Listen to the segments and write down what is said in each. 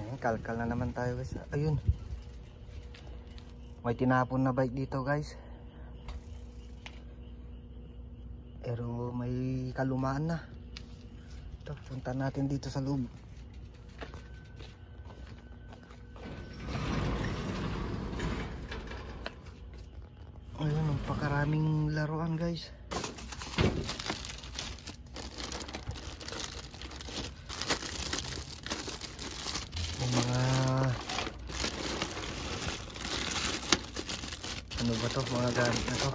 Ayan, kalkal na naman tayo guys. Ayun, may tinapon na bike dito guys, pero may kalumaan na. Ito, punta natin dito sa loob. Ayun, napakaraming laruan guys. Yung mga ano ba to, mga gamit na to.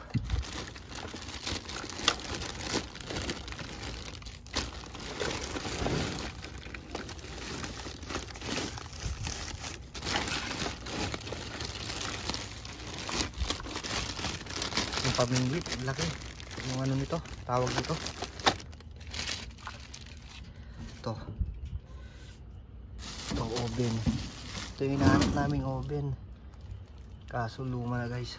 Yung paminggit, laki. Yung ano nito, tawag nito. Ito oven. Ito yung hinahanap naming oven, kaso luma na guys.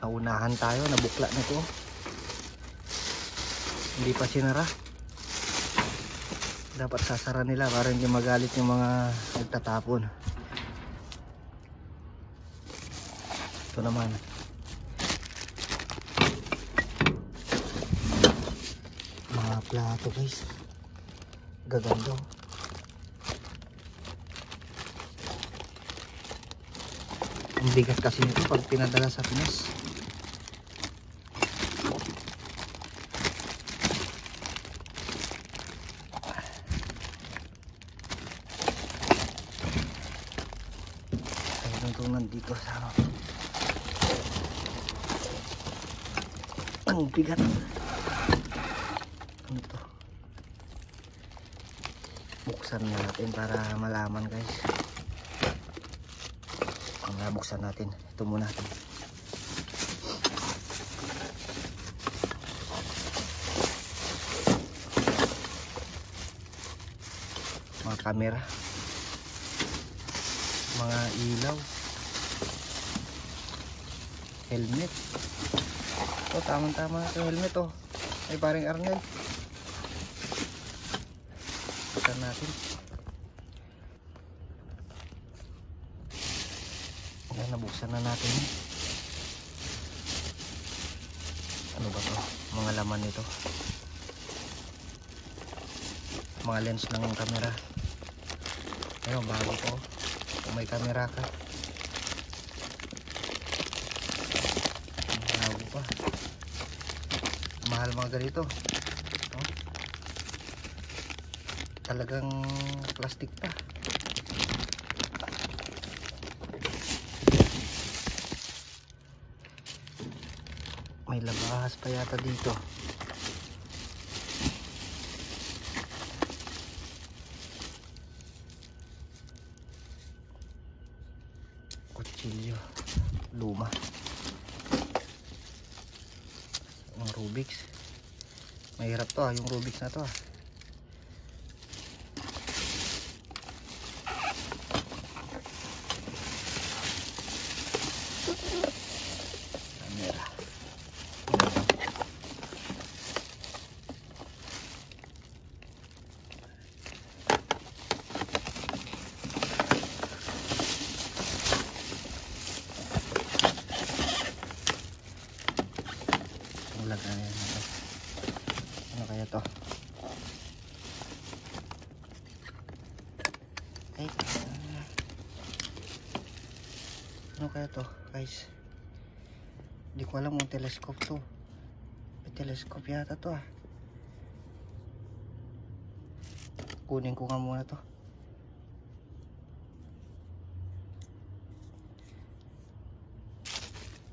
Naunahan tayo, nabukla na ito, hindi pa sinara. Dapat sasara nila para hindi magalit yung mga nagtatapon. Ito naman, mga plato guys, gaganda. Ang bigat kasi nito pag pinadala sa Pinas. Ayun itong nandito sa ano. Ang bigat. Ano to? Buksan natin para malaman guys. Buksan natin ito muna. Mga kamera, mga ilaw, helmet. Ito tamang-tama ito helmet oh. Ay parang Arnel. Buksan natin. Ayan, nabuksan na natin. Ano ba to? Mga laman nito. Mga lens ng camera. Ayun, bago to. Kung may camera ka. Bago pa. Mahal mga ganito. No? Talagang plastic pa. May labahas pa yata dito. Kutsilyo luma. Yung Rubik's. Mahirap to yung Rubik's na to Camera. Ano kaya to? Ay, ano kaya to guys? Hindi ko alam kung telescope to. May telescope yata to Kunin ko nga muna to.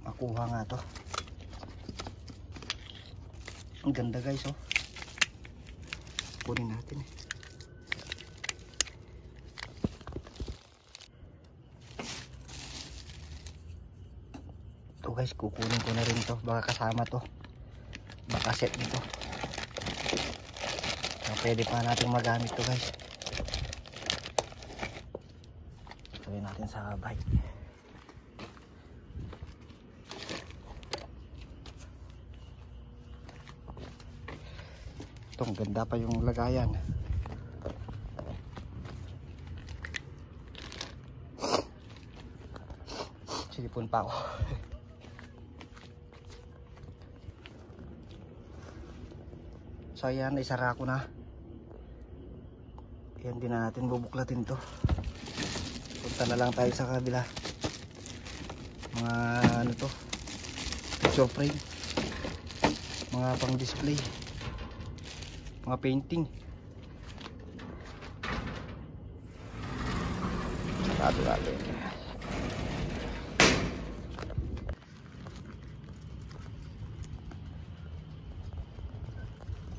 Makuha nga to. Ang ganda guys Kunin natin Ito guys, kukunin ko na rin to. Baka kasama to. Baka set nito. Pwede pa natin magamit to guys. Gawin natin sa bike. Ito Ito, ganda pa yung lagayan. Silipon pa ako. So ayan, isara ko na. Ayan, din na natin bubuklatin to. Punta na lang tayo sa kabila. Mga ano to, picture frame, mga pang display, mga painting. Sarado natin.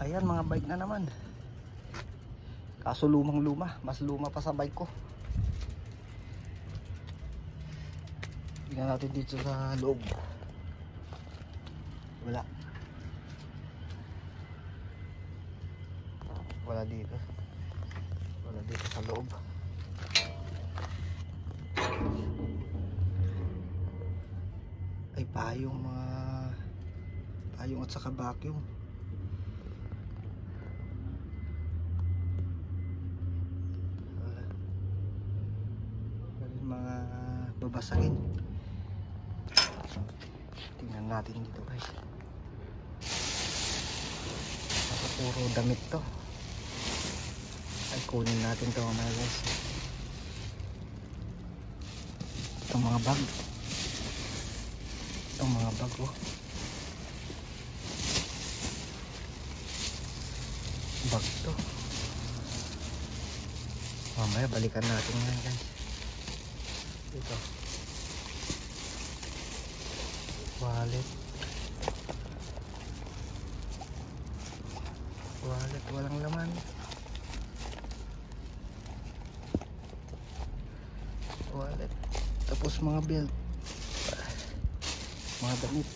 Ayan, mga bike na naman. Kaso lumang luma, mas luma pa sa bike ko. Tingnan natin dito sa loob. Wala. Wala dito. Wala dito sa loob. Ay, payong, mga payong at saka vacuum. Mga babasagin. Tingnan natin dito guys. Ako puro damit to. Ay, kunin natin to mga guys. Itong mga bag. Itong mga bag oh. Bag to. Mamaya balikan natin yan guys. Ito, wallet, walang laman. Wallet, tapos mga belt, mga damit.